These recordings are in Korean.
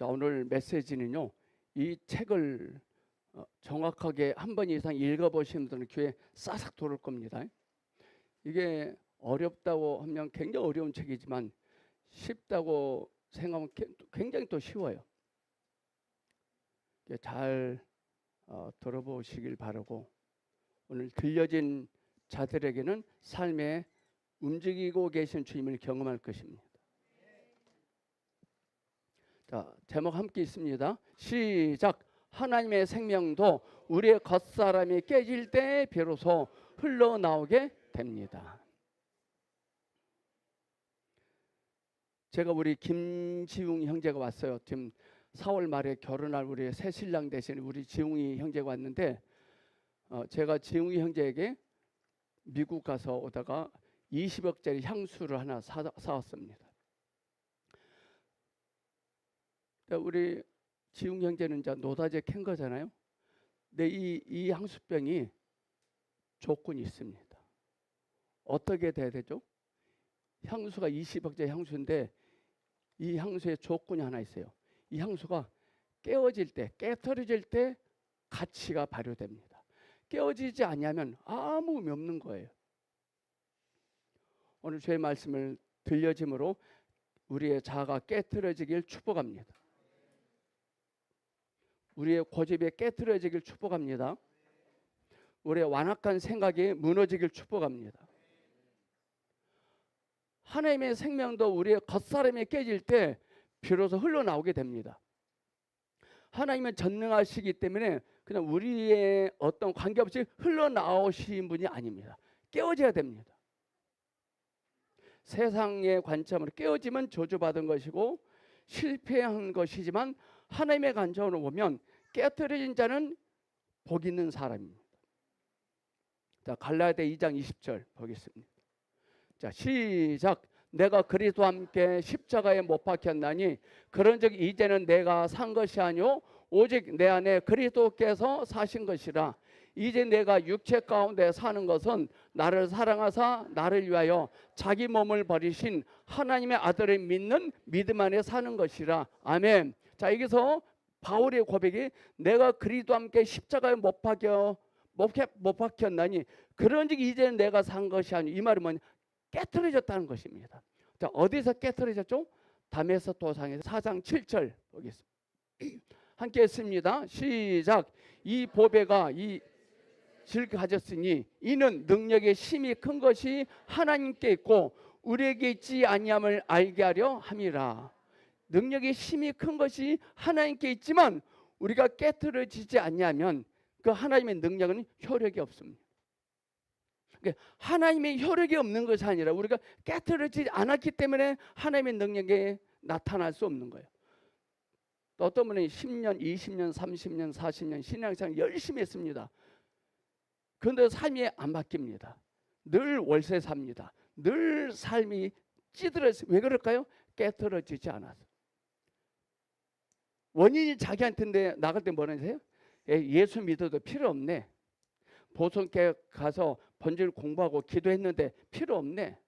자, 오늘 메시지는요, 이 책을 정확하게 한 번 이상 읽어보시는 분들은 귀에 싹싹 돌을 겁니다. 이게 어렵다고 하면 굉장히 어려운 책이지만 쉽다고 생각하면 굉장히 또 쉬워요. 잘 들어보시길 바라고, 오늘 들려진 자들에게는 삶에 움직이고 계신 주님을 경험할 것입니다. 자, 제목 함께 있습니다. 시작. 하나님의 생명도 우리의 겉사람이 깨질 때 비로소 흘러나오게 됩니다. 제가 우리 김지웅 형제가 왔어요. 지금 4월 말에 결혼할 우리 새 신랑 대신 우리 지웅이 형제가 왔는데, 제가 지웅이 형제에게 미국 가서 오다가 20억짜리 향수를 하나 사왔습니다. 우리 지웅 형제는 이제 노다지에 캔 거잖아요. 근데 이 향수병이 조건이 있습니다. 어떻게 돼야 되죠? 향수가 20억짜리 향수인데 이 향수에 조건이 하나 있어요. 이 향수가 깨어질 때, 깨트려질 때 가치가 발효됩니다. 깨어지지 않으면 아무 의미 없는 거예요. 오늘 주의 말씀을 들려짐으로 우리의 자아가 깨트려지길 축복합니다. 우리의 고집이 깨트려지길 축복합니다. 우리의 완악한 생각이 무너지길 축복합니다. 하나님의 생명도 우리의 겉사람이 깨질 때 비로소 흘러나오게 됩니다. 하나님은 전능하시기 때문에 그냥 우리의 어떤 관계없이 흘러나오신 분이 아닙니다. 깨어져야 됩니다. 세상의 관점으로 깨어지면 저주받은 것이고 실패한 것이지만 하나님의 관점으로 보면 깨트려진 자는 복 있는 사람입니다. 자, 갈라디아 2장 20절 보겠습니다. 자, 시작. 내가 그리스도와 함께 십자가에 못 박혔나니 그런즉 이제는 내가 산 것이 아니요 오직 내 안에 그리스도께서 사신 것이라. 이제 내가 육체 가운데 사는 것은 나를 사랑하사 나를 위하여 자기 몸을 버리신 하나님의 아들을 믿는 믿음 안에 사는 것이라. 아멘. 자, 여기서 바울의 고백이 내가 그리스도와 함께 십자가에 못 박혔나니 그런즉 이제는 내가 산 것이 아니요. 이 말은 뭐냐? 깨트려졌다는 것입니다. 자, 어디서 깨트려졌죠? 담에서 도상에서 4장 7절 보겠습니다. 함께 했습니다. 시작. 이 보배가 이 질 가졌으니 이는 능력의 힘이 큰 것이 하나님께 있고 우리에게 있지 아니함을 알게 하려 함이라. 능력의 힘이 큰 것이 하나님께 있지만 우리가 깨트려지지 않냐면 그 하나님의 능력은 효력이 없습니다. 하나님의 효력이 없는 것이 아니라 우리가 깨트려지지 않았기 때문에 하나님의 능력이 나타날 수 없는 거예요. 또 어떤 분은 10년, 20년, 30년, 40년 신앙생활 열심히 했습니다. 그런데 삶이 안 바뀝니다. 늘 월세 삽니다. 늘 삶이 찌들어서. 왜 그럴까요? 깨트려지지 않아서. 원인이 자기한테인데 나갈 때 뭐라 하세요? 예수 믿어도 필요 없네. 보성교회 가서 번질 공부하고 기도했는데 필요 없네.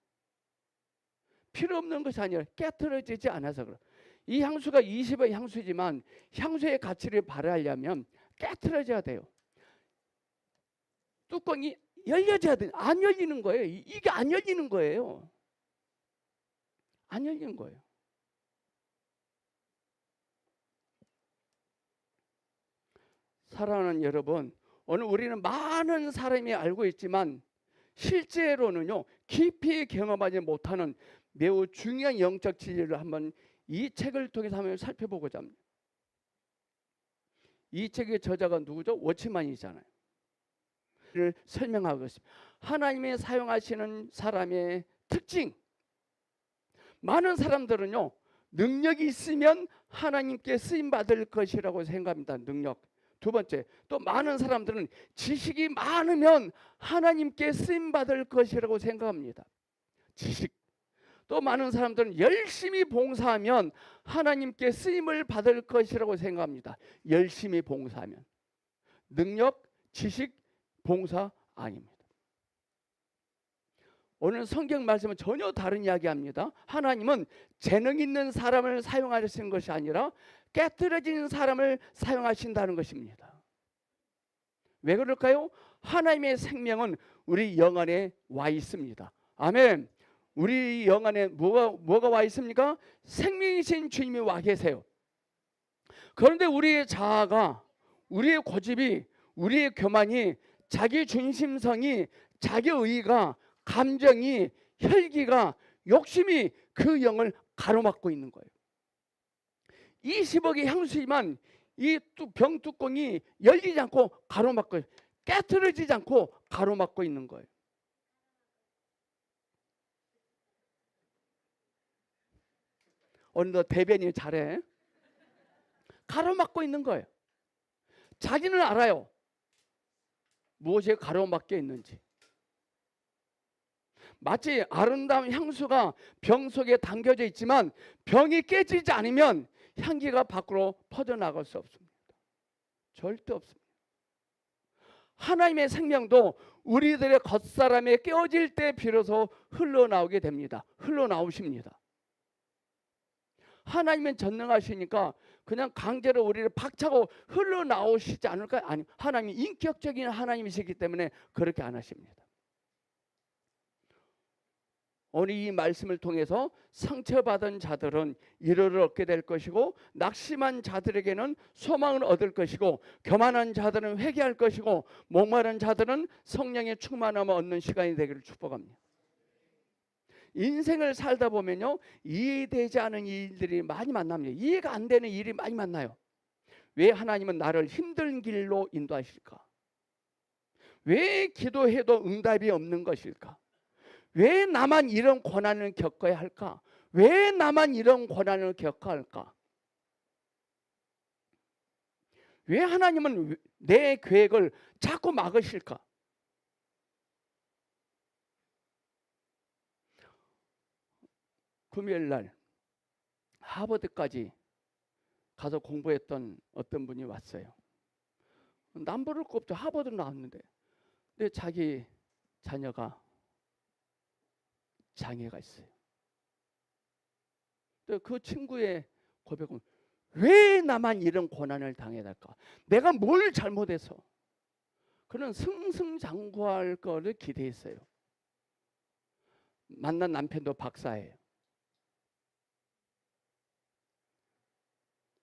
필요 없는 것이 아니라 깨트려지지 않아서 그래. 이 향수가 20의 향수지만 향수의 가치를 발휘하려면 깨트려져야 돼요. 뚜껑이 열려져야 돼. 안 열리는 거예요. 이게 안 열리는 거예요. 안 열리는 거예요. 사랑하는 여러분, 오늘 우리는 많은 사람이 알고 있지만 실제로는요 깊이 경험하지 못하는 매우 중요한 영적 진리를 한번 이 책을 통해서 한번 살펴보고자 합니다. 이 책의 저자가 누구죠? 워치만이잖아요. 를 설명하겠습니다. 하나님이 사용하시는 사람의 특징. 많은 사람들은요 능력이 있으면 하나님께 쓰임 받을 것이라고 생각합니다. 능력. 두 번째, 또 많은 사람들은 지식이 많으면 하나님께 쓰임 받을 것이라고 생각합니다. 지식. 또 많은 사람들은 열심히 봉사하면 하나님께 쓰임을 받을 것이라고 생각합니다. 열심히 봉사하면. 능력, 지식, 봉사 아닙니다. 오늘 성경 말씀은 전혀 다른 이야기합니다. 하나님은 재능 있는 사람을 사용하시는 것이 아니라 깨트려진 사람을 사용하신다는 것입니다. 왜 그럴까요? 하나님의 생명은 우리 영 안에 와 있습니다. 아멘. 우리 영 안에 뭐가 와 있습니까? 생명이신 주님이 와 계세요. 그런데 우리의 자아가, 우리의 고집이, 우리의 교만이, 자기 중심성이, 자기 의가, 감정이, 혈기가, 욕심이 그 영을 가로막고 있는 거예요. 20억의 향수지만 이 병뚜껑이 열리지 않고 가로막고, 깨트려지지 않고 가로막고 있는 거예요. 오늘 너 대변인 잘해. 가로막고 있는 거예요. 자기는 알아요. 무엇에 가로막혀 있는지. 마치 아름다운 향수가 병 속에 담겨져 있지만 병이 깨지지 않으면 향기가 밖으로 퍼져나갈 수 없습니다. 절대 없습니다. 하나님의 생명도 우리들의 겉사람에 깨어질 때 비로소 흘러나오게 됩니다. 흘러나오십니다. 하나님은 전능하시니까 그냥 강제로 우리를 박차고 흘러나오시지 않을까요? 아니, 하나님이 인격적인 하나님이시기 때문에 그렇게 안 하십니다. 오늘 이 말씀을 통해서 상처받은 자들은 위로를 얻게 될 것이고, 낙심한 자들에게는 소망을 얻을 것이고, 교만한 자들은 회개할 것이고, 목마른 자들은 성령의 충만함을 얻는 시간이 되기를 축복합니다. 인생을 살다 보면요, 이해되지 않은 일들이 많이 만납니다. 이해가 안 되는 일이 많이 만나요. 왜 하나님은 나를 힘든 길로 인도하실까? 왜 기도해도 응답이 없는 것일까? 왜 나만 이런 고난을 겪어야 할까? 왜 나만 이런 고난을 겪어야 할까? 왜 하나님은 내 계획을 자꾸 막으실까? 금요일 날 하버드까지 가서 공부했던 어떤 분이 왔어요. 남부를 꼽죠. 하버드 나왔는데. 근데 자기 자녀가 장애가 있어요. 그 친구의 고백은, 왜 나만 이런 고난을 당해야 할까? 내가 뭘 잘못해서? 그는 승승장구할 거를 기대했어요. 만난 남편도 박사예요.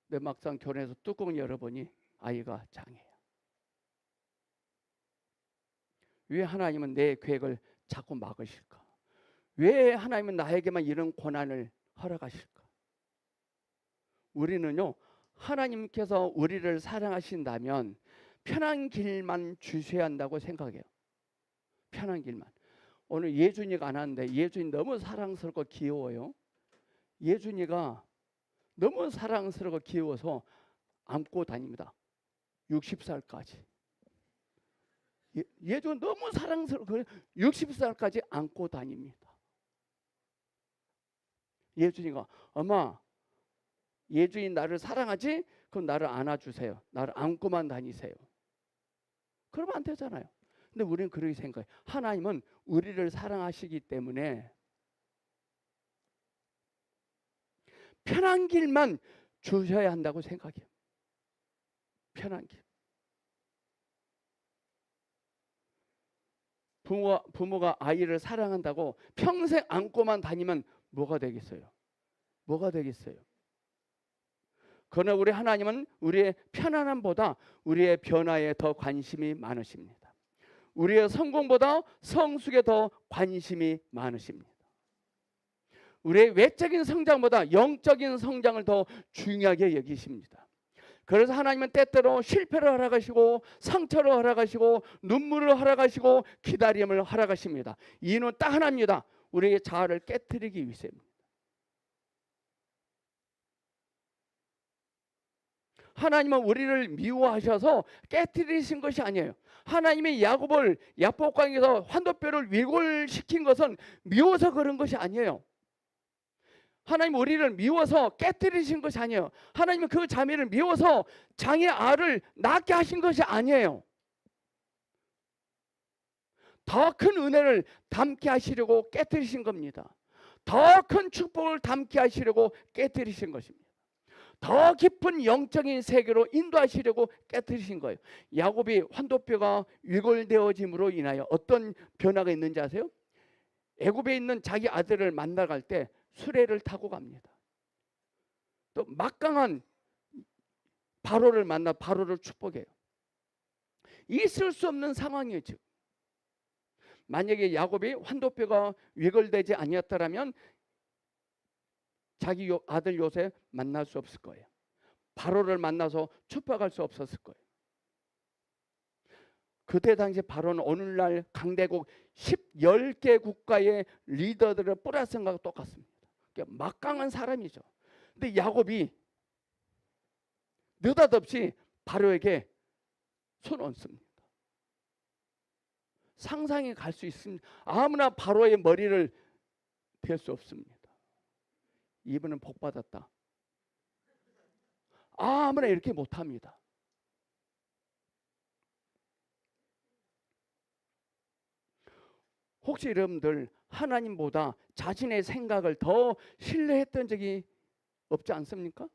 근데 막상 결혼해서 뚜껑을 열어보니 아이가 장애야. 왜 하나님은 내 계획을 자꾸 막으실까? 왜 하나님은 나에게만 이런 고난을 허락하실까? 우리는요, 하나님께서 우리를 사랑하신다면 편한 길만 주셔야 한다고 생각해요. 편한 길만. 오늘 예준이가 안 왔는데 예준이 너무 사랑스럽고 귀여워요. 예준이가 너무 사랑스럽고 귀여워서 안고 다닙니다. 60살까지. 예준 너무 사랑스럽고 60살까지 안고 다닙니다. 예준이가, 엄마, 예준이 나를 사랑하지? 그럼 나를 안아주세요. 나를 안고만 다니세요. 그러면 안 되잖아요. 근데 우리는 그렇게 생각해요. 하나님은 우리를 사랑하시기 때문에 편한 길만 주셔야 한다고 생각해요. 편한 길. 부모가 아이를 사랑한다고 평생 안고만 다니면 뭐가 되겠어요? 뭐가 되겠어요? 그러나 우리 하나님은 우리의 편안함보다 우리의 변화에 더 관심이 많으십니다. 우리의 성공보다 성숙에 더 관심이 많으십니다. 우리의 외적인 성장보다 영적인 성장을 더 중요하게 여기십니다. 그래서 하나님은 때때로 실패를 허락하시고 상처를 허락하시고 눈물을 허락하시고 기다림을 허락하십니다. 이유는 딱 하나입니다. 우리의 자아를 깨트리기 위해서입니다. 하나님은 우리를 미워하셔서 깨트리신 것이 아니에요. 하나님이 야곱을 야복강에서 환도뼈를 위골시킨 것은 미워서 그런 것이 아니에요. 하나님 우리를 미워서 깨뜨리신 것이 아니에요. 하나님은 그 자매를 미워서 장애 알을 낳게 하신 것이 아니에요. 더 큰 은혜를 담게 하시려고 깨뜨리신 겁니다. 더 큰 축복을 담게 하시려고 깨뜨리신 것입니다. 더 깊은 영적인 세계로 인도하시려고 깨뜨리신 거예요. 야곱이 환도뼈가 위골되어짐으로 인하여 어떤 변화가 있는지 아세요? 애굽에 있는 자기 아들을 만나러 갈 때 수레를 타고 갑니다. 또 막강한 바로를 만나 바로를 축복해요. 있을 수 없는 상황이에요. 지금 만약에 야곱이 환도뼈가 위골되지 아니었다라면 자기 아들 요셉 만날 수 없을 거예요. 바로를 만나서 축복할 수 없었을 거예요. 그때 당시 바로는 오늘날 강대국 10개 국가의 리더들을 뿌렸은 것과 똑같습니다. 그러니까 막강한 사람이죠. 근데 야곱이 느닷없이 바로에게 손 얹습니다. 상상이 갈 수 있습니다. 아무나 바로의 머리를 댈 수 없습니다. 이분은 복 받았다. 아무나 이렇게 못합니다. 혹시 여러분들 하나님보다 자신의 생각을 더 신뢰했던 적이 없지 않습니까?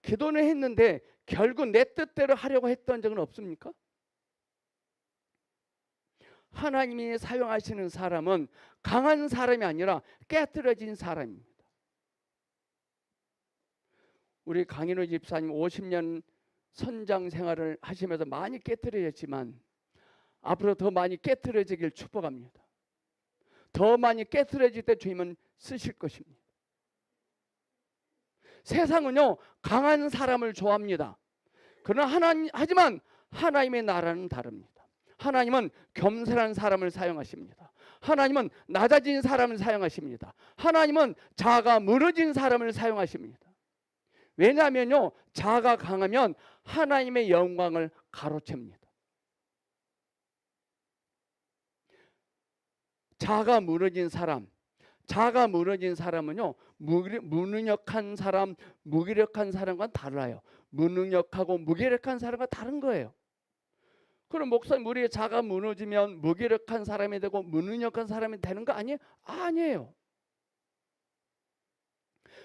기도는 했는데 결국 내 뜻대로 하려고 했던 적은 없습니까? 하나님이 사용하시는 사람은 강한 사람이 아니라 깨트려진 사람입니다. 우리 강인호 집사님 50년 선장 생활을 하시면서 많이 깨트려졌지만 앞으로 더 많이 깨트려지길 축복합니다. 더 많이 깨트려질 때 주님은 쓰실 것입니다. 세상은요 강한 사람을 좋아합니다. 그러나 하지만 하나님의 나라는 다릅니다. 하나님은 겸손한 사람을 사용하십니다. 하나님은 낮아진 사람을 사용하십니다. 하나님은 자아가 무너진 사람을 사용하십니다. 왜냐하면요 자아가 강하면 하나님의 영광을 가로챕니다. 자아가 무너진 사람은요 무능력한 사람, 무기력한 사람과는 달라요. 무능력하고 무기력한 사람과 다른 거예요. 그럼 목사님 우리의 자아가 무너지면 무기력한 사람이 되고 무능력한 사람이 되는 거 아니에요? 아니에요.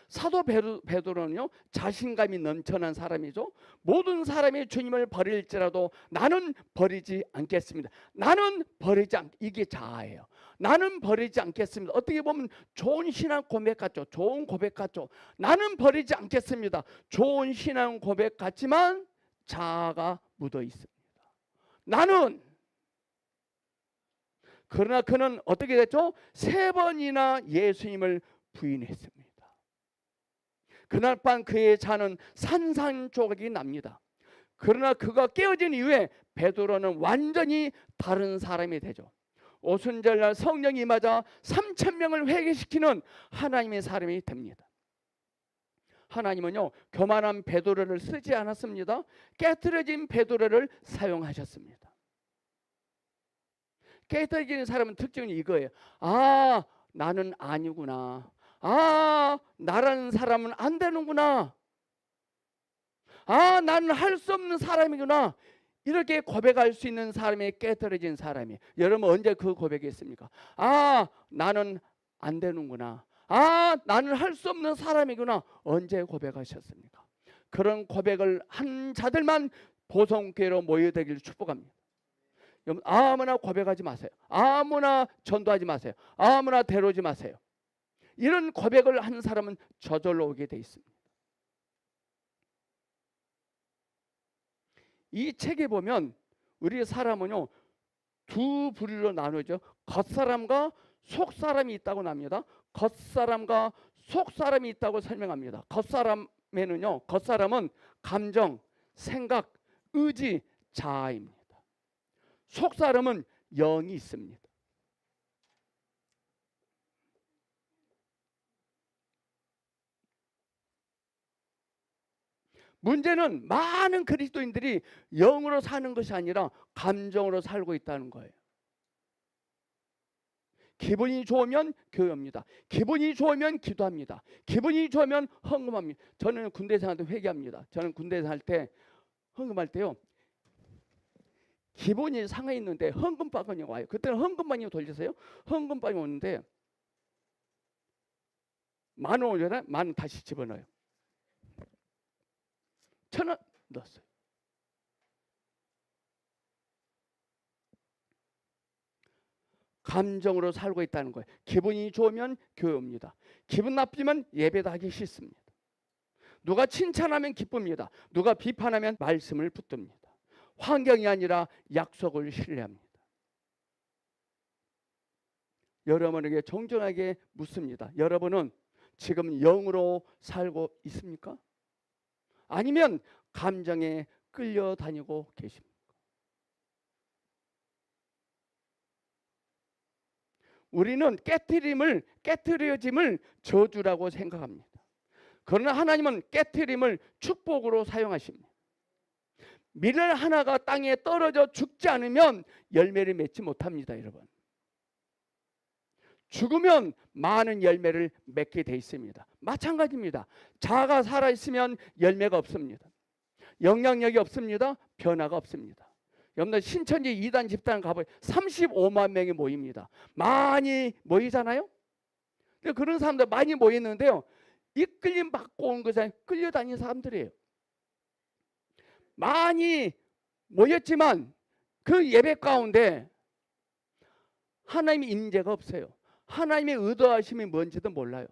사도 베드로는요 자신감이 넘쳐난 사람이죠. 모든 사람이 주님을 버릴지라도 나는 버리지 않겠습니다. 이게 자아예요. 나는 버리지 않겠습니다. 어떻게 보면 좋은 신앙 고백 같죠. 좋은 고백 같죠. 나는 버리지 않겠습니다. 좋은 신앙 고백 같지만 자아가 묻어 있습니다. 그러나 그는 어떻게 됐죠? 3번이나 예수님을 부인했습니다. 그날 밤 그의 자는 산산조각이 납니다. 그러나 그가 깨어진 이후에 베드로는 완전히 다른 사람이 되죠. 오순절날 성령이 임하자 3,000명을 회개시키는 하나님의 사람이 됩니다. 하나님은요 교만한 베드로를 쓰지 않았습니다. 깨트려진 베드로를 사용하셨습니다. 깨트려진 사람은 특징이 이거예요. 아 나는 아니구나. 아 나라는 사람은 안 되는구나. 아 나는 할 수 없는 사람이구나. 이렇게 고백할 수 있는 사람이 깨트려진 사람이에요. 여러분 언제 그 고백했습니까? 아 나는 안 되는구나. 아 나는 할 수 없는 사람이구나. 언제 고백하셨습니까? 그런 고백을 한 자들만 보성교회로 모여되기를 축복합니다. 여러분 아무나 고백하지 마세요. 아무나 전도하지 마세요. 아무나 데려오지 마세요. 이런 고백을 한 사람은 저절로 오게 돼 있습니다. 이 책에 보면 우리 사람은요 두 부류로 나누죠. 겉사람과 속사람이 있다고 납니다. 겉사람과 속사람이 있다고 설명합니다. 겉사람은 감정, 생각, 의지, 자아입니다. 속사람은 영이 있습니다. 문제는 많은 그리스도인들이 영으로 사는 것이 아니라 감정으로 살고 있다는 거예요. 기분이 좋으면 교회합니다. 기분이 좋으면 기도합니다. 기분이 좋으면 헌금합니다. 저는 군대 생활 때 회개합니다. 저는 군대 생활 때 헌금할 때요 기본이 상해 있는데 헌금방이 와요. 그때는 헌금방이 돌리세요. 헌금방이 오는데 10,000원 오잖아요. 10,000원 다시 집어넣어요. 1,000원 넣었어요. 감정으로 살고 있다는 거예요. 기분이 좋으면 교회 옵니다. 기분 나쁘면 예배도 하기 싫습니다. 누가 칭찬하면 기쁩니다. 누가 비판하면 말씀을 붙듭니다. 환경이 아니라 약속을 신뢰합니다. 여러분에게 정중하게 묻습니다. 여러분은 지금 영으로 살고 있습니까? 아니면 감정에 끌려다니고 계십니까? 우리는 깨트려짐을 저주라고 생각합니다. 그러나 하나님은 깨트림을 축복으로 사용하십니다. 밀 하나가 땅에 떨어져 죽지 않으면 열매를 맺지 못합니다, 여러분. 죽으면 많은 열매를 맺게 돼 있습니다. 마찬가지입니다. 자아가 살아있으면 열매가 없습니다. 영향력이 없습니다. 변화가 없습니다. 여러분들 신천지 2단 집단 가보면 35만 명이 모입니다. 많이 모이잖아요. 그런 사람들 많이 모이는데요, 이끌림 받고 온 것은 끌려다니는 사람들이에요. 많이 모였지만 그 예배 가운데 하나님의 임재가 없어요. 하나님의 의도하심이 뭔지도 몰라요.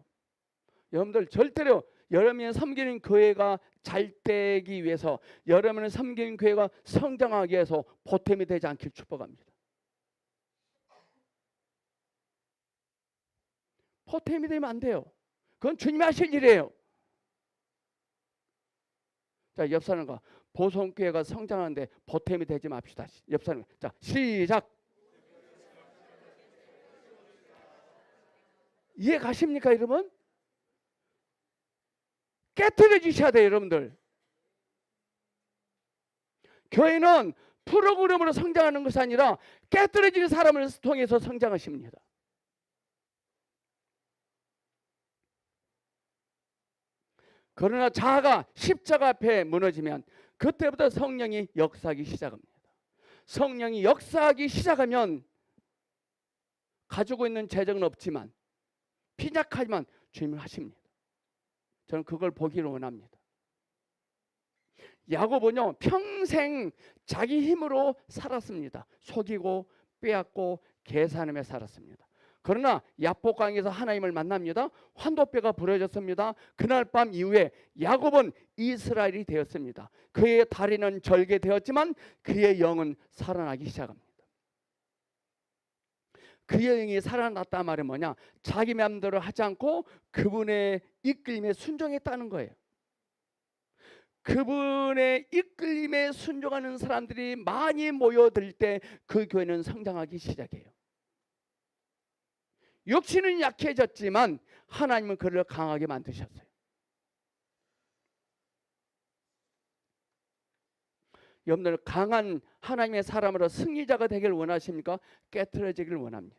여러분들 절대로 여러분이 섬기는 교회가 잘 되기 위해서, 여러분을 섬기는 교회가 성장하기 위해서 보탬이 되지 않길 축복합니다. 보탬이 되면 안 돼요. 그건 주님이 하실 일이에요. 자, 옆 사람과 보성교회가 성장하는데 보탬이 되지 맙시다. 옆 사람, 자, 시작. 이해 가십니까, 여러분? 깨트려 주셔야 돼요, 여러분들. 교회는 프로그램으로 성장하는 것이 아니라 깨트려지는 사람을 통해서 성장하십니다. 그러나 자아가 십자가 앞에 무너지면 그때부터 성령이 역사하기 시작합니다. 성령이 역사하기 시작하면 가지고 있는 재정은 없지만, 빈약하지만 주님을 하십니다. 저는 그걸 보기를 원합니다. 야고보는요, 평생 자기 힘으로 살았습니다. 속이고 빼앗고 계산하며 살았습니다. 그러나 야복강에서 하나님을 만납니다. 환도뼈가 부러졌습니다. 그날 밤 이후에 야곱은 이스라엘이 되었습니다. 그의 다리는 절개되었지만 그의 영은 살아나기 시작합니다. 그의 영이 살아났다 말은 뭐냐? 자기 마음대로 하지 않고 그분의 이끌림에 순종했다는 거예요. 그분의 이끌림에 순종하는 사람들이 많이 모여들 때 그 교회는 성장하기 시작해요. 육신은 약해졌지만 하나님은 그를 강하게 만드셨어요. 여러분들 강한 하나님의 사람으로 승리자가 되길 원하십니까? 깨트려지길 원합니다.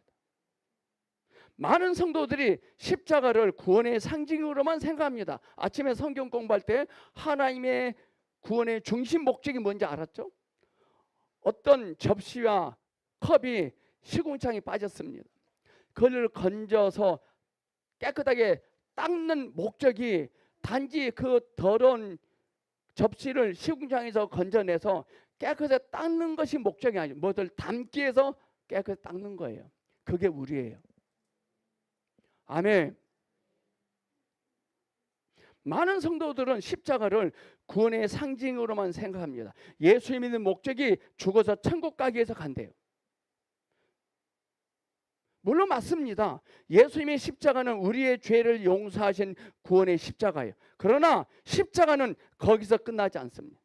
많은 성도들이 십자가를 구원의 상징으로만 생각합니다. 아침에 성경 공부할 때 하나님의 구원의 중심 목적이 뭔지 알았죠? 어떤 접시와 컵이 시궁창에 빠졌습니다. 그걸 건져서 깨끗하게 닦는 목적이 단지 그 더러운 접시를 시궁창에서 건져내서 깨끗하게 닦는 것이 목적이 아니에요. 뭐들 담기 위해서 깨끗하게 닦는 거예요. 그게 우리예요. 아멘. 많은 성도들은 십자가를 구원의 상징으로만 생각합니다. 예수 믿는 목적이 죽어서 천국 가기 위해서 간대요. 물론 맞습니다. 예수님의 십자가는 우리의 죄를 용서하신 구원의 십자가예요. 그러나 십자가는 거기서 끝나지 않습니다.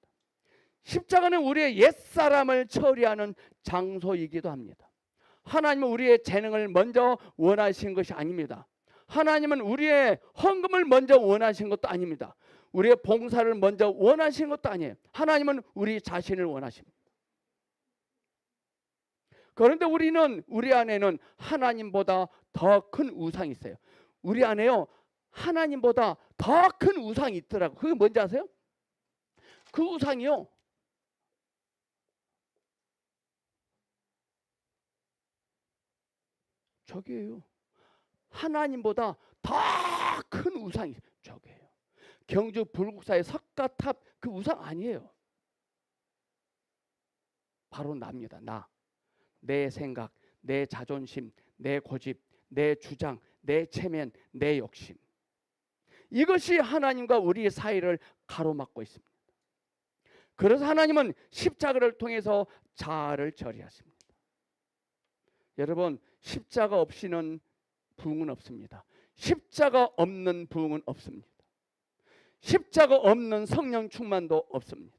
십자가는 우리의 옛사람을 처리하는 장소이기도 합니다. 하나님은 우리의 재능을 먼저 원하신 것이 아닙니다. 하나님은 우리의 헌금을 먼저 원하신 것도 아닙니다. 우리의 봉사를 먼저 원하신 것도 아니에요. 하나님은 우리 자신을 원하십니다. 그런데 우리 안에는 하나님보다 더 큰 우상이 있어요. 우리 안에요, 하나님보다 더 큰 우상이 있더라고요. 그게 뭔지 아세요? 그 우상이요, 저기예요. 하나님보다 더 큰 우상이 저기예요. 경주 불국사의 석가탑 그 우상 아니에요. 바로 나입니다. 나. 내 생각, 내 자존심, 내 고집, 내 주장, 내 체면, 내 욕심. 이것이 하나님과 우리 사이를 가로막고 있습니다. 그래서 하나님은 십자가를 통해서 자아를 처리하십니다. 여러분, 십자가 없이는 부흥은 없습니다. 십자가 없는 부흥은 없습니다. 십자가 없는 성령 충만도 없습니다.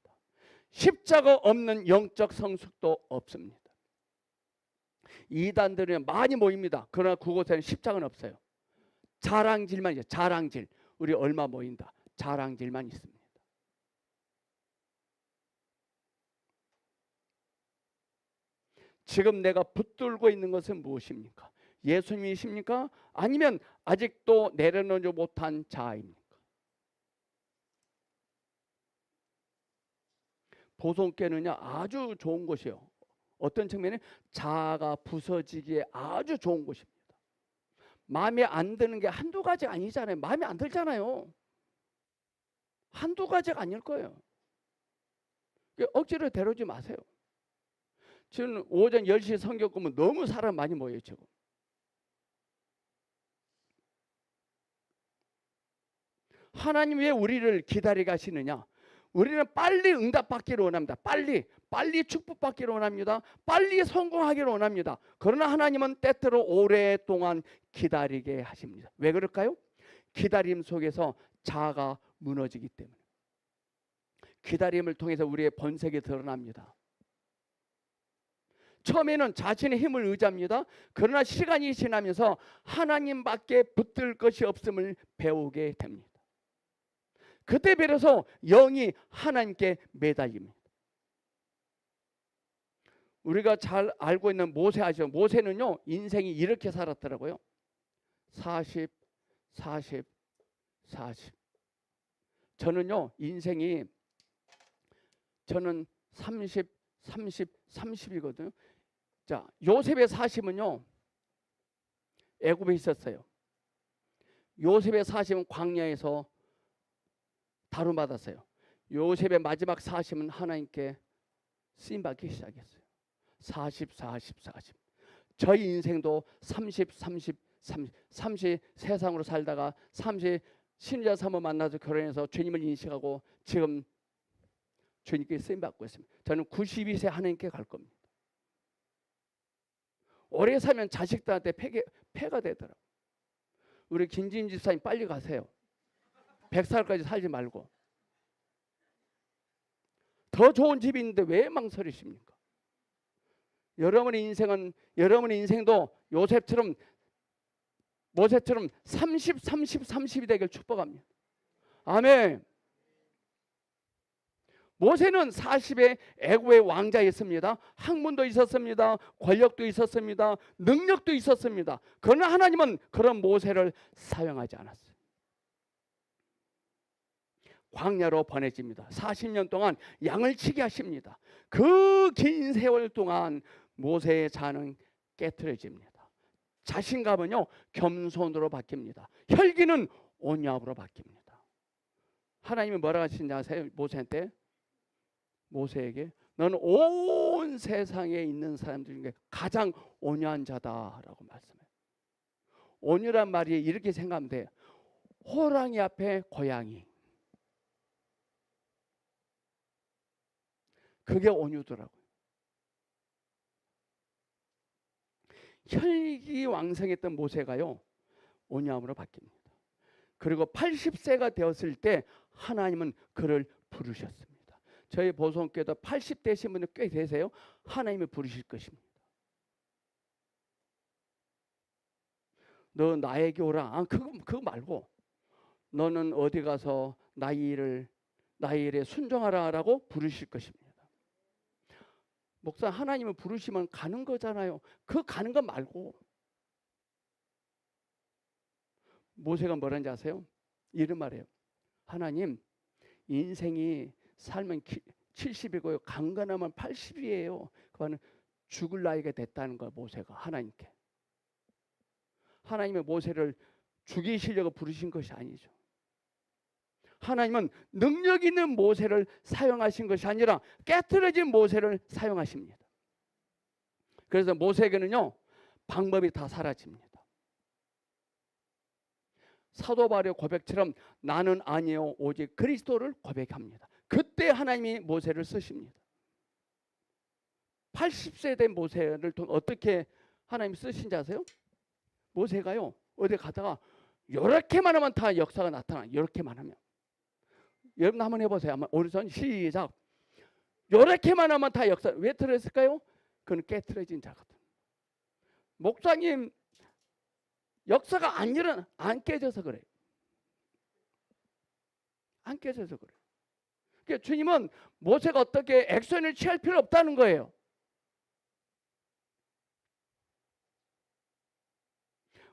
십자가 없는 영적 성숙도 없습니다. 이단들은 많이 모입니다. 그러나 그곳에는 십자가는 없어요. 자랑질만 있어요. 자랑질. 우리 얼마 모인다. 자랑질만 있습니다. 지금 내가 붙들고 있는 것은 무엇입니까? 예수님이십니까? 아니면 아직도 내려놓지 못한 자아입니까? 보존교회는요 아주 좋은 곳이에요. 어떤 측면에 자아가 부서지기에 아주 좋은 곳입니다. 마음에 안 드는 게 한두 가지가 아니잖아요. 마음에 안 들잖아요. 한두 가지가 아닐 거예요. 억지로 데려오지 마세요. 지금 오전 10시 성경 보면 너무 사람 많이 모여요. 지금. 하나님 왜 우리를 기다리게 하시느냐? 우리는 빨리 응답받기를 원합니다. 빨리 축복받기를 원합니다. 빨리 성공하기를 원합니다. 그러나 하나님은 때때로 오랫동안 기다리게 하십니다. 왜 그럴까요? 기다림 속에서 자아가 무너지기 때문에. 기다림을 통해서 우리의 번색이 드러납니다. 처음에는 자신의 힘을 의지합니다. 그러나 시간이 지나면서 하나님밖에 붙들 것이 없음을 배우게 됩니다. 그때 비로소 영이 하나님께 매달립니다. 우리가 잘 알고 있는 모세 아시죠? 모세는요 인생이 이렇게 살았더라고요. 40, 40, 40. 저는요 인생이 저는 30, 30, 30이거든요. 자, 요셉의 40은요 애굽에 있었어요. 요셉의 40은 광야에서 다름받았어요. 요셉의 마지막 40은 하나님께 쓰임받기 시작했어요. 40, 40, 40. 저희 인생도 30, 30, 30, 30 세상으로 살다가 30 신자 사모 만나서 결혼해서 주님을 인식하고 지금 주님께 쓰임받고 있습니다. 저는 92세 하나님께 갈 겁니다. 오래 살면 자식들한테 폐가 되더라고요. 우리 김진 집사님 빨리 가세요. 100살까지 살지 말고. 더 좋은 집이 있는데 왜 망설이십니까? 여러분의 인생도 요셉처럼 모세처럼 30, 30, 30이 되길 축복합니다. 아멘. 모세는 40에 애굽의 왕자였습니다. 학문도 있었습니다. 권력도 있었습니다. 능력도 있었습니다. 그러나 하나님은 그런 모세를 사용하지 않았어요. 광야로 보내집니다. 40년 동안 양을 치게 하십니다. 그 긴 세월 동안 모세의 자는 깨트려집니다. 자신감은요 겸손으로 바뀝니다. 혈기는 온유함으로 바뀝니다. 하나님이 뭐라고 하시는지 아세요? 모세에게 너는 온 세상에 있는 사람들 중에 가장 온유한 자다라고 말씀해요. 온유란 말이 이렇게 생각하면 돼요. 호랑이 앞에 고양이. 그게 온유더라고요. 혈기왕성했던 모세가요 온유함으로 바뀝니다. 그리고 80세가 되었을 때 하나님은 그를 부르셨습니다. 저희 보성교회도 80 되신 분들 꽤 되세요. 하나님이 부르실 것입니다. 너 나에게 오라. 그거 말고 너는 어디 가서 나의 일에 순종하라라고 부르실 것입니다. 목사 하나님을 부르시면 가는 거잖아요. 그 가는 거 말고 모세가 뭐라는지 아세요? 이런 말이에요. 하나님 인생이 살면 70이고요. 강건하면 80이에요. 그거는 죽을 나이가 됐다는 거예요. 모세가 하나님께. 하나님의 모세를 죽이시려고 부르신 것이 아니죠. 하나님은 능력 있는 모세를 사용하신 것이 아니라 깨트려진 모세를 사용하십니다. 그래서 모세에게는요, 방법이 다 사라집니다. 사도 바울의 고백처럼 나는 아니요 오직 그리스도를 고백합니다. 그때 하나님이 모세를 쓰십니다. 80세 된 모세를 어떻게 하나님이 쓰신지 아세요? 모세가요, 어디 가다가 이렇게만 하면 다 역사가 나타나. 이렇게만 하면. 여러분 한번 해보세요. 한번 오른손 시작. 이렇게만 하면 다 역사. 왜 틀렸을까요? 그건 깨트려진 자거든. 목사님, 역사가 안 깨져서 그래요. 안 깨져서 그래요. 그러니까 주님은 모세가 어떻게 액션을 취할 필요 없다는 거예요.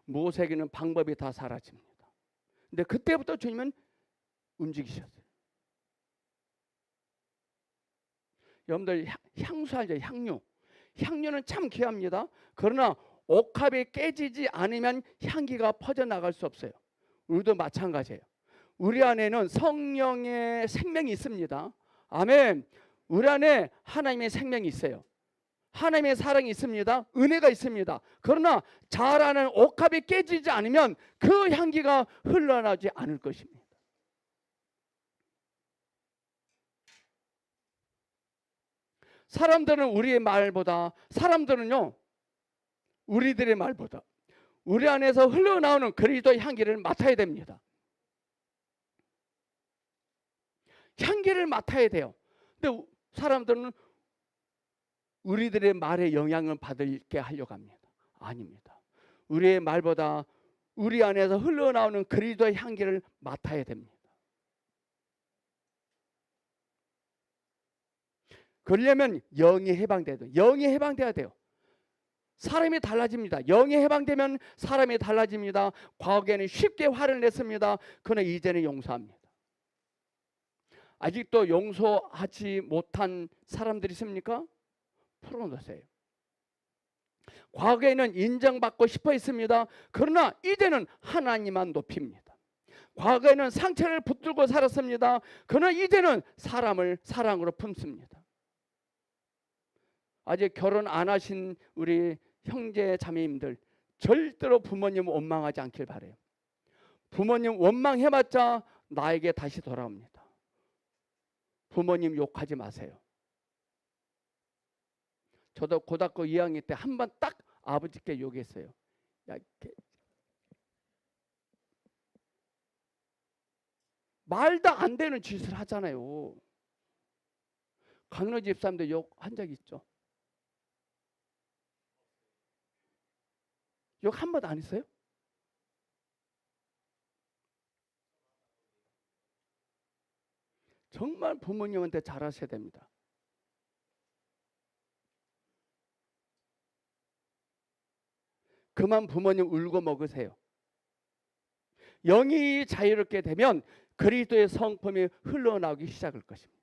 모세에게는 방법이 다 사라집니다. 근데 그때부터 주님은 움직이셨어요. 여러분들 향수 알죠? 향유. 향유는 참 귀합니다. 그러나 옥합이 깨지지 않으면 향기가 퍼져나갈 수 없어요. 우리도 마찬가지예요. 우리 안에는 성령의 생명이 있습니다. 아멘. 우리 안에 하나님의 생명이 있어요. 하나님의 사랑이 있습니다. 은혜가 있습니다. 그러나 자라는 옥합이 깨지지 않으면 그 향기가 흘러나오지 않을 것입니다. 사람들은요, 우리들의 말보다 우리 안에서 흘러나오는 그리스도의 향기를 맡아야 됩니다. 향기를 맡아야 돼요. 근데 사람들은 우리들의 말에 영향을 받게 하려고 합니다. 아닙니다. 우리의 말보다 우리 안에서 흘러나오는 그리스도의 향기를 맡아야 됩니다. 그러려면 영이 해방돼야 돼요. 영이 해방돼야 돼요. 사람이 달라집니다. 영이 해방되면 사람이 달라집니다. 과거에는 쉽게 화를 냈습니다. 그러나 이제는 용서합니다. 아직도 용서하지 못한 사람들이 있습니까? 풀어놓으세요. 과거에는 인정받고 싶어 했습니다. 그러나 이제는 하나님만 높입니다. 과거에는 상처를 붙들고 살았습니다. 그러나 이제는 사람을 사랑으로 품습니다. 아직 결혼 안 하신 우리 형제 자매님들, 절대로 부모님 원망하지 않길 바라요. 부모님 원망해봤자 나에게 다시 돌아옵니다. 부모님 욕하지 마세요. 저도 고등학교 2학년 때 한 번 딱 아버지께 욕했어요. 야, 말도 안 되는 짓을 하잖아요. 강로 집사님도 욕한 적 있죠? 욕 한 번도 안 했어요? 정말 부모님한테 잘하셔야 됩니다. 그만 부모님 울고 먹으세요. 영이 자유롭게 되면 그리스도의 성품이 흘러나오기 시작할 것입니다.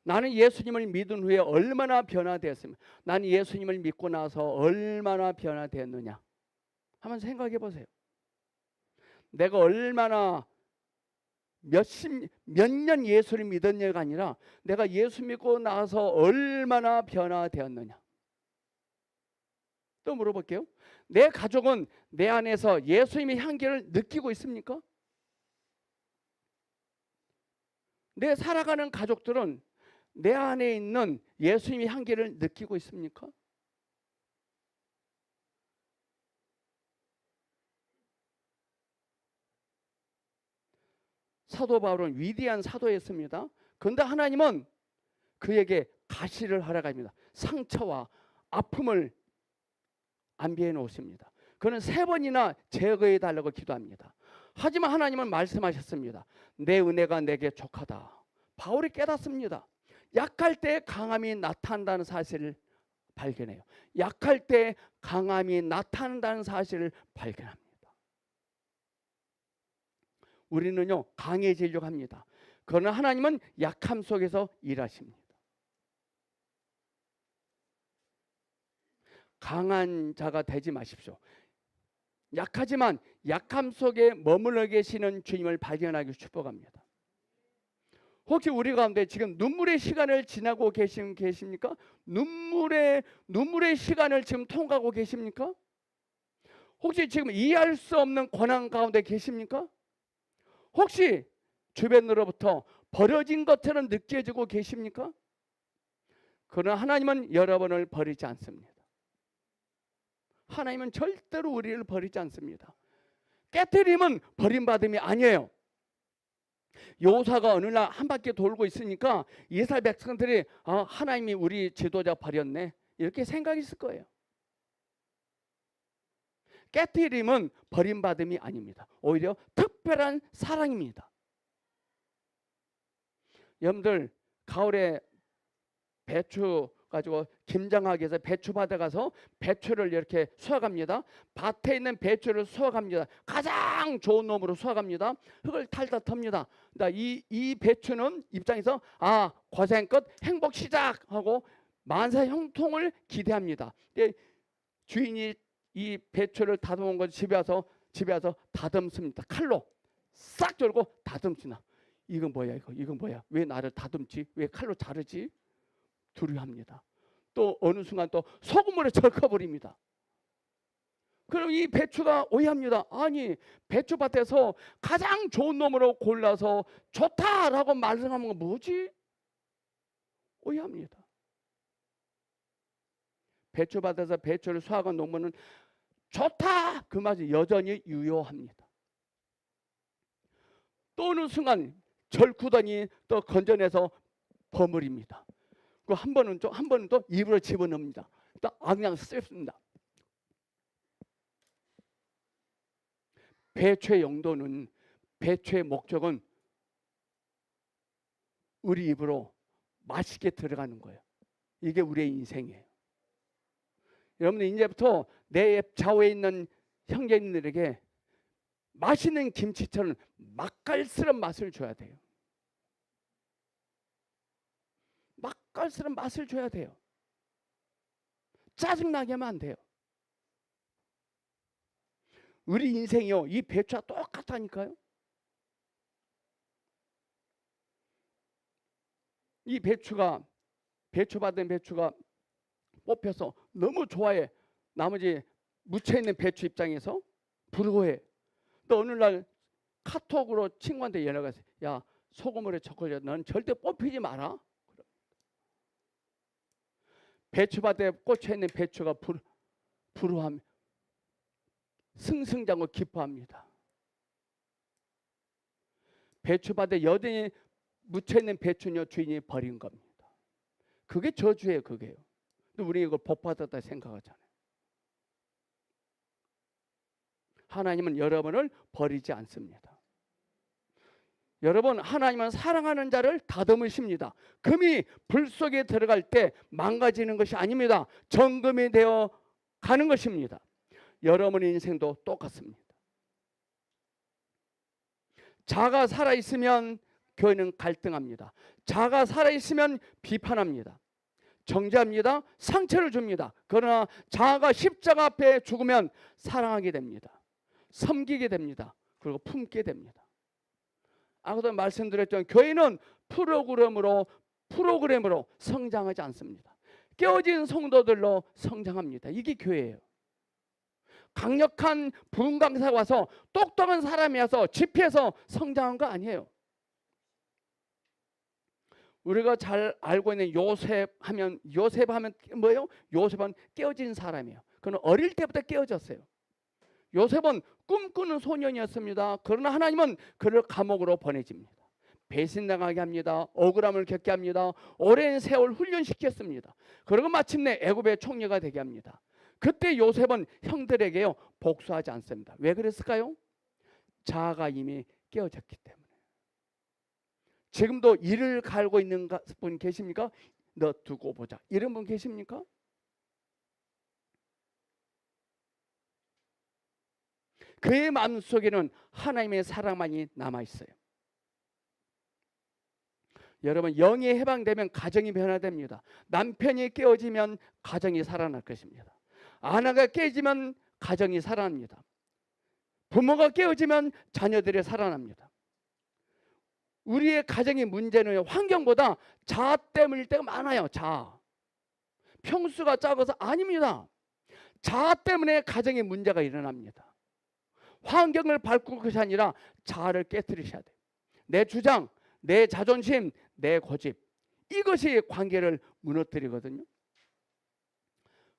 나는 예수님을 믿은 후에 얼마나 변화되었습니까? 나는 예수님을 믿고 나서 얼마나 변화되었느냐? 한번 생각해 보세요. 내가 얼마나 몇 년 예수를 믿었냐가 아니라 내가 예수 믿고 나서 얼마나 변화되었느냐? 또 물어볼게요. 내 가족은 내 안에서 예수님의 향기를 느끼고 있습니까? 내 살아가는 가족들은 내 안에 있는 예수님의 향기를 느끼고 있습니까? 사도 바울은 위대한 사도였습니다. 그런데 하나님은 그에게 가시를 허락합니다. 상처와 아픔을 안비해 놓으십니다. 그는 3번이나 제거해 달라고 기도합니다. 하지만 하나님은 말씀하셨습니다. 내 은혜가 내게 족하다. 바울이 깨닫습니다. 약할 때 강함이 나타난다는 사실을 발견해요. 약할 때 강함이 나타난다는 사실을 발견합니다. 우리는요, 강해지려고 합니다. 그러나 하나님은 약함 속에서 일하십니다. 강한 자가 되지 마십시오. 약하지만 약함 속에 머물러 계시는 주님을 발견하기 축복합니다. 혹시 우리 가운데 지금 눈물의 시간을 지나고 계십니까? 눈물의 시간을 지금 통과하고 계십니까? 혹시 지금 이해할 수 없는 고난 가운데 계십니까? 혹시 주변으로부터 버려진 것처럼 느껴지고 계십니까? 그러나 하나님은 여러분을 버리지 않습니다. 하나님은 절대로 우리를 버리지 않습니다. 깨트림은 버림받음이 아니에요. 여호수아가 어느 날 한 바퀴 돌고 있으니까 이스라엘 백성들이 하나님이 우리 지도자 버렸네 이렇게 생각했을 거예요. 깨트림은 버림받음이 아닙니다. 오히려 특별한 사랑입니다. 여러분들 가을에 배추 가지고 김장하기 위해서 배추 밭에 가서 배추를 이렇게 수확합니다. 밭에 있는 배추를 수확합니다. 가장 좋은 놈으로 수확합니다. 흙을 탈탈 텁니다. 이 배추는 입장에서 고생끝 행복 시작하고 만사 형통을 기대합니다. 주인이 이 배추를 다듬은 걸 집에 와서 다듬습니다. 칼로 싹 졸고 다듬습니다. 이건 뭐야 이건 뭐야? 왜 나를 다듬지? 왜 칼로 자르지? 두려워합니다. 또 어느 순간 또 소금물에 절거버립니다. 그럼 이 배추가 오해합니다. 아니 배추밭에서 가장 좋은 놈으로 골라서 좋다라고 말씀하는 건 뭐지? 오해합니다. 배추밭에서 배추를 수확한 농부는 좋다 그 맛이 여전히 유효합니다. 또 어느 순간 절구더니 또 건져내서 버무립니다. 한 번은 또 입으로 집어넣습니다. 또 그냥 씹습니다. 배추의 용도는 배추의 목적은 우리 입으로 맛있게 들어가는 거예요. 이게 우리의 인생이에요. 여러분들 이제부터 내 좌우에 있는 형제님들에게 맛있는 김치처럼 맛깔스러운 맛을 줘야 돼요. 맛깔스러운 맛을 줘야 돼요. 짜증나게 하면 안 돼요. 우리 인생이요 이 배추와 똑같다니까요. 이 배추받은 배추가 뽑혀서 너무 좋아해. 나머지 묻혀있는 배추 입장에서 부러워해. 또 어느 날 카톡으로 친구한테 연락을 했어요. 야 소금물에 젓걸려 넌 절대 뽑히지 마라. 배추밭에 꽂혀있는 배추가 부러워하며 승승장구 기뻐합니다. 배추밭에 여전히 묻혀있는 배추녀 주인이 버린 겁니다. 그게 저주예요. 그게요. 우리 이걸 복받았다 생각하잖아요. 하나님은 여러분을 버리지 않습니다. 여러분 하나님은 사랑하는 자를 다듬으십니다. 금이 불 속에 들어갈 때 망가지는 것이 아닙니다. 정금이 되어 가는 것입니다. 여러분의 인생도 똑같습니다. 자가 살아있으면 교회는 갈등합니다. 자가 살아있으면 비판합니다. 정죄합니다. 상처를 줍니다. 그러나 자아가 십자가 앞에 죽으면 사랑하게 됩니다. 섬기게 됩니다. 그리고 품게 됩니다. 아까도 말씀드렸지만 교회는 프로그램으로 성장하지 않습니다. 깨어진 성도들로 성장합니다. 이게 교회예요. 강력한 부흥 강사가 와서 똑똑한 사람이 와서 집회에서 성장한 거 아니에요. 우리가 잘 알고 있는 요셉 하면 뭐예요? 요셉은 깨어진 사람이에요. 그는 어릴 때부터 깨어졌어요. 요셉은 꿈꾸는 소년이었습니다. 그러나 하나님은 그를 감옥으로 보내집니다. 배신당하게 합니다. 억울함을 겪게 합니다. 오랜 세월 훈련시켰습니다. 그리고 마침내 애굽의 총리가 되게 합니다. 그때 요셉은 형들에게요 복수하지 않습니다. 왜 그랬을까요? 자아가 이미 깨어졌기 때문에. 지금도 이를 갈고 있는 분 계십니까? 너 두고 보자 이런 분 계십니까? 그의 마음속에는 하나님의 사랑만이 남아있어요. 여러분 영이 해방되면 가정이 변화됩니다. 남편이 깨어지면 가정이 살아날 것입니다. 아내가 깨지면 가정이 살아납니다. 부모가 깨어지면 자녀들이 살아납니다. 우리의 가정의 문제는 환경보다 자아 때문일 때가 많아요. 자아. 평수가 작아서 아닙니다. 자아 때문에 가정의 문제가 일어납니다. 환경을 바꿀 것이 아니라 자아를 깨뜨리셔야 돼요. 내 주장, 내 자존심, 내 고집, 이것이 관계를 무너뜨리거든요.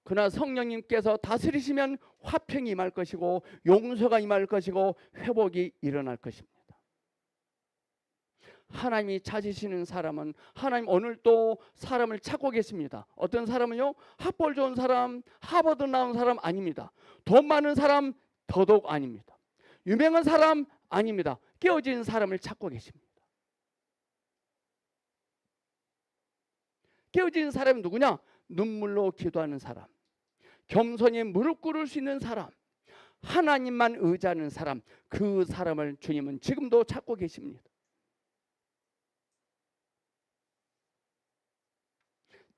그러나 성령님께서 다스리시면 화평이 임할 것이고 용서가 임할 것이고 회복이 일어날 것입니다. 하나님이 찾으시는 사람은 하나님 오늘 또 사람을 찾고 계십니다. 어떤 사람은요, 학벌 좋은 사람, 하버드 나온 사람 아닙니다. 돈 많은 사람 더더욱 아닙니다. 유명한 사람 아닙니다. 깨어진 사람을 찾고 계십니다. 깨어진 사람이 누구냐? 눈물로 기도하는 사람, 겸손히 무릎 꿇을 수 있는 사람, 하나님만 의지하는 사람, 그 사람을 주님은 지금도 찾고 계십니다.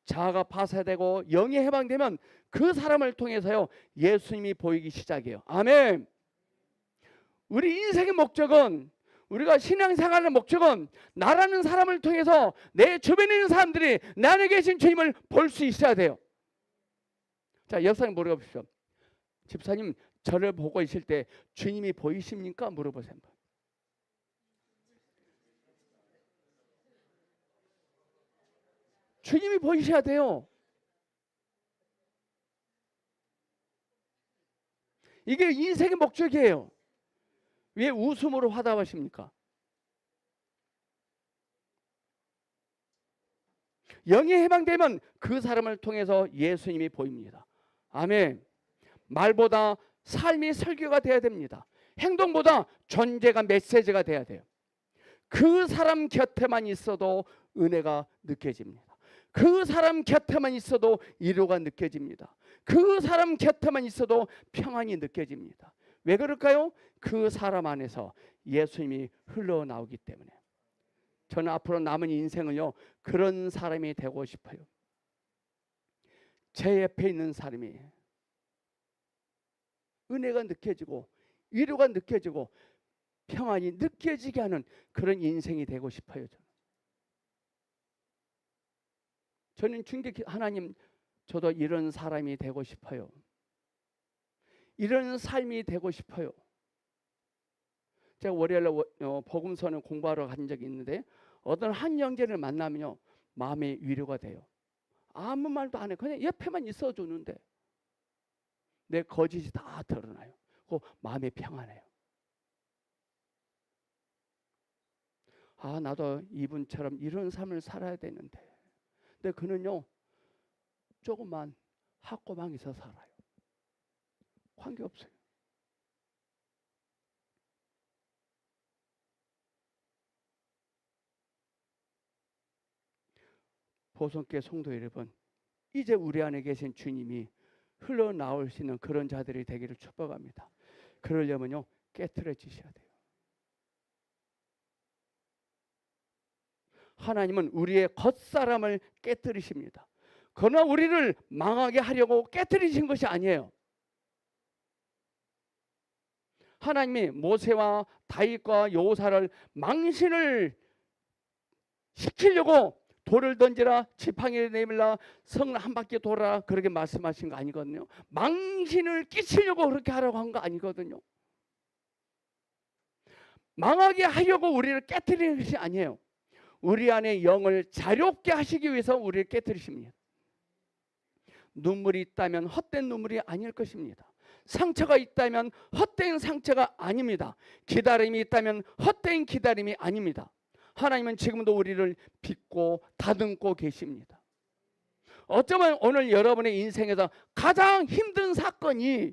자아가 파쇄되고 영이 해방되면 그 사람을 통해서요 예수님이 보이기 시작해요. 아멘. 우리 인생의 목적은, 우리가 신앙생활의 목적은 나라는 사람을 통해서 내 주변에 있는 사람들이 내 안에 계신 주님을 볼 수 있어야 돼요. 자, 옆사람 물어보십시오. 집사님, 저를 보고 있을 때 주님이 보이십니까? 물어보세요. 주님이 보이셔야 돼요. 이게 인생의 목적이에요. 왜 웃음으로 화답하십니까? 영이 해방되면 그 사람을 통해서 예수님이 보입니다. 아멘. 말보다 삶이 설교가 돼야 됩니다. 행동보다 존재가 메시지가 돼야 돼요. 그 사람 곁에만 있어도 은혜가 느껴집니다. 그 사람 곁에만 있어도 위로가 느껴집니다. 그 사람 곁에만 있어도 평안이 느껴집니다. 왜 그럴까요? 그 사람 안에서 예수님이 흘러나오기 때문에. 저는 앞으로 남은 인생을요 그런 사람이 되고 싶어요. 제 옆에 있는 사람이 은혜가 느껴지고 위로가 느껴지고 평안이 느껴지게 하는 그런 인생이 되고 싶어요. 저는 중계 하나님, 저도 이런 사람이 되고 싶어요. 이런 삶이 되고 싶어요. 제가 월요일에 복음서는 공부하러 간 적이 있는데 어떤 한 형제를 만나면요 마음의 위로가 돼요. 아무 말도 안 해. 그냥 옆에만 있어주는데 내 거짓이 다 드러나요. 그 마음이 평안해요. 아, 나도 이분처럼 이런 삶을 살아야 되는데. 근데 그는요 조그만 학고방에서 살아요. 관계없어요. 보성교회 성도 여러분, 이제 우리 안에 계신 주님이 흘러나올 수 있는 그런 자들이 되기를 축복합니다. 그러려면요 깨트려지셔야 돼요. 하나님은 우리의 겉사람을 깨뜨리십니다. 그러나 우리를 망하게 하려고 깨뜨리신 것이 아니에요. 하나님이 모세와 다윗과 여호사를 망신을 시키려고 돌을 던지라, 지팡이를 내밀라, 성을 한 바퀴 돌아 그렇게 말씀하신 거 아니거든요. 망신을 끼치려고 그렇게 하라고 한 거 아니거든요. 망하게 하려고 우리를 깨뜨리는 것이 아니에요. 우리 안에 영을 자유롭게 하시기 위해서 우리를 깨뜨리십니다. 눈물이 있다면 헛된 눈물이 아닐 것입니다. 상처가 있다면 헛된 상처가 아닙니다. 기다림이 있다면 헛된 기다림이 아닙니다. 하나님은 지금도 우리를 빚고 다듬고 계십니다. 어쩌면 오늘 여러분의 인생에서 가장 힘든 사건이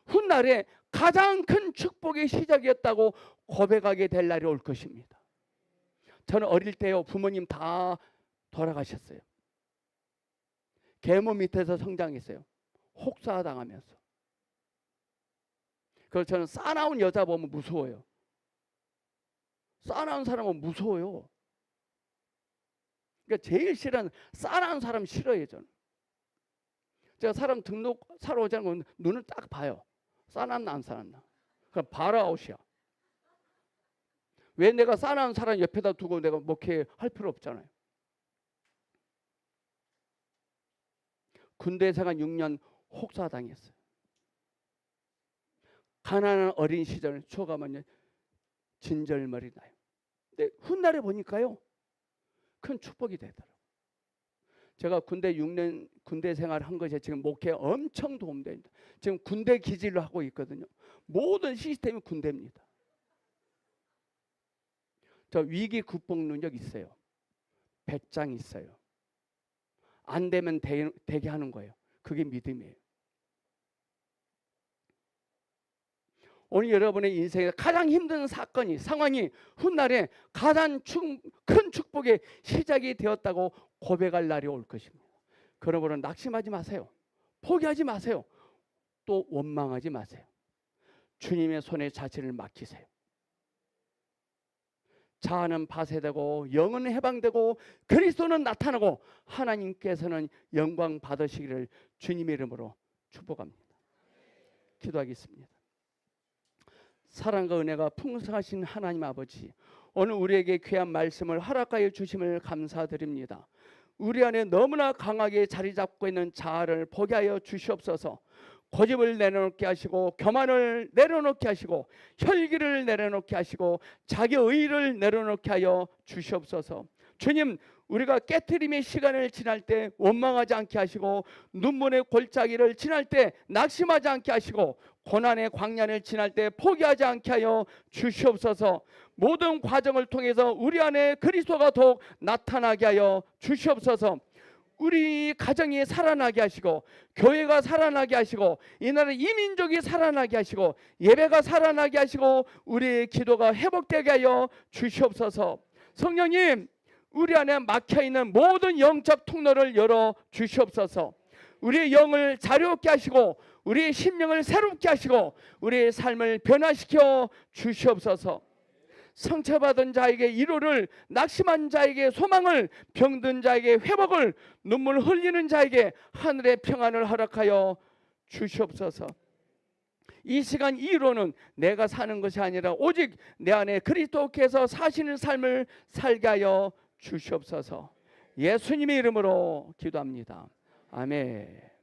훗날에 가장 큰 축복의 시작이었다고 고백하게 될 날이 올 것입니다. 저는 어릴 때요 부모님 다 돌아가셨어요. 계모 밑에서 성장했어요. 혹사당하면서. 그래서 저는 싸나운 여자 보면 무서워요. 싸나운 사람은 무서워요. 그러니까 제일 싫어하는 싸나운 사람 싫어해요. 저는. 제가 사람 등록사러 오자는 건 눈을 딱 봐요. 싸놨나 안 싸놨나. 그럼 바로 아웃이야. 왜 내가 싸놓은 사람 옆에다 두고 내가 목회할 필요 없잖아요. 군대 생활 6년 혹사당했어요. 가난한 어린 시절 추억하면 진절머리 나요. 근데 훗날에 보니까요, 큰 축복이 되더라고요. 제가 군대 6년 군대 생활한 것이 지금 목회에 엄청 도움됩니다. 지금 군대 기지를 하고 있거든요. 모든 시스템이 군대입니다. 저 위기 극복 능력 있어요. 배짱 있어요. 안 되면 되게 하는 거예요. 그게 믿음이에요. 오늘 여러분의 인생에 가장 힘든 사건이, 상황이 훗날에 가장 큰 축복의 시작이 되었다고 고백할 날이 올 것입니다. 그러므로 낙심하지 마세요. 포기하지 마세요. 또 원망하지 마세요. 주님의 손에 자신을 맡기세요. 자아는 파쇄되고 영은 해방되고 그리스도는 나타나고 하나님께서는 영광 받으시기를 주님의 이름으로 축복합니다. 기도하겠습니다. 사랑과 은혜가 풍성하신 하나님 아버지, 오늘 우리에게 귀한 말씀을 허락하여 주심을 감사드립니다. 우리 안에 너무나 강하게 자리 잡고 있는 자아를 포기하여 주시옵소서. 고집을 내려놓게 하시고 교만을 내려놓게 하시고 혈기를 내려놓게 하시고 자기 의의를 내려놓게 하여 주시옵소서. 주님, 우리가 깨트림의 시간을 지날 때 원망하지 않게 하시고 눈물의 골짜기를 지날 때 낙심하지 않게 하시고 고난의 광야를 지날 때 포기하지 않게 하여 주시옵소서. 모든 과정을 통해서 우리 안에 그리스도가 더욱 나타나게 하여 주시옵소서. 우리 가정이 살아나게 하시고 교회가 살아나게 하시고 이 나라 이민족이 살아나게 하시고 예배가 살아나게 하시고 우리의 기도가 회복되게 하여 주시옵소서. 성령님, 우리 안에 막혀있는 모든 영적 통로를 열어 주시옵소서. 우리의 영을 자유롭게 하시고 우리의 심령을 새롭게 하시고 우리의 삶을 변화시켜 주시옵소서. 상처받은 자에게 위로를, 낙심한 자에게 소망을, 병든 자에게 회복을, 눈물 흘리는 자에게 하늘의 평안을 허락하여 주시옵소서. 이 시간 이후로는 내가 사는 것이 아니라 오직 내 안에 그리스도께서 사시는 삶을 살게 하여 주시옵소서. 예수님의 이름으로 기도합니다. 아멘.